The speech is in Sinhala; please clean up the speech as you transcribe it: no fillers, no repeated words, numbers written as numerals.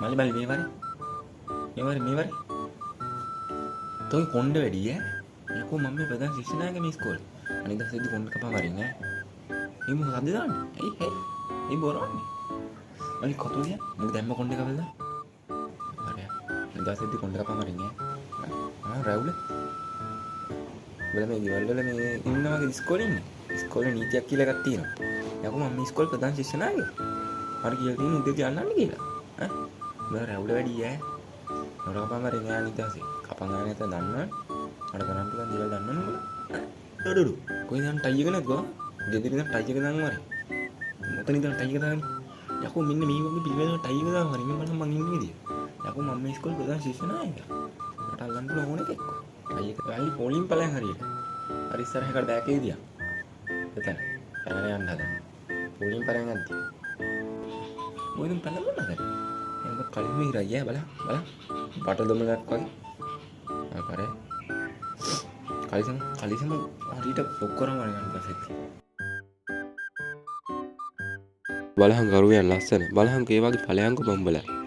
මල්ලි මල්ලි මේ වරේ තෝයි කොණ්ඩ වැඩි ඈ යකෝ මම මේ ප්‍රධාන ශිෂ්‍යනායක මේ ඉස්කෝලේ අනිත් දවසේදී කොණ්ඩ කපා වරින් ඈ මේ මොකද දාන්නේ ඇයි මේ බොරවන්නේ මල්ලි කතුලිය මොකද දැම්ම කොණ්ඩ කපලා හරිය අනිත් දවසේදී කොණ්ඩ කපා වරින් ඈ රැවුල බල මේ ගෙවල් වල මේ ඉන්නා වගේ ඉස්කෝලේ ඉන්නේ ඉස්කෝලේ නීතියක් කියලා එකක් තියෙනවා යකෝ මම මේ ඉස්කෝලේ ප්‍රධාන ශිෂ්‍යනායක හරි කියලා තියෙන උදේ කියන්නන්නේ කියලා ඈ බල රැවුල වැඩි ඈ නරකපන් හරි නෑ අනිත් දවසේ කපන් ගන්න නැත දන්නවනේ අර කරන් පුළුවන් දේවල් දන්නවනේ උඹලා ඩඩඩු කොහෙද යන් ටයි එක නැද්ද ගෙදර ඉඳන් ටයි එක දාන්න වරේ මොතන ඉඳන් ටයි එක දාන්නේ යකෝ මෙන්න මේ වගේ පිළිවෙලව ටයි එක දාන්න වරේ මේ බලන්න මං ඉන්නේ විදිය යකෝ මම මේ ඉස්කෝලේ ප්‍රධාන ශිෂ්‍යනායක මට අල්ලන්න පුළුවන් ඕන එකක් ටයි එක ගාලි පොලින් පලයන් හරියට හරි ඉස්සරහකට බෑකේ දියා එතන පැනලා යන්න හදන්න පොලින් පලයන් යද්දි මොකද පැනලා මොනවද එන්න කලින් මේ ඉරයි බලන්න බට දොමලක් වගේ කරේ කලිසම හරියට ඔක්කොරම වරගන්න පස්සෙත් බලහන් කරුවයන් ලස්සන බලහන් ඒ වගේ ඵලයන්ක බම්බලා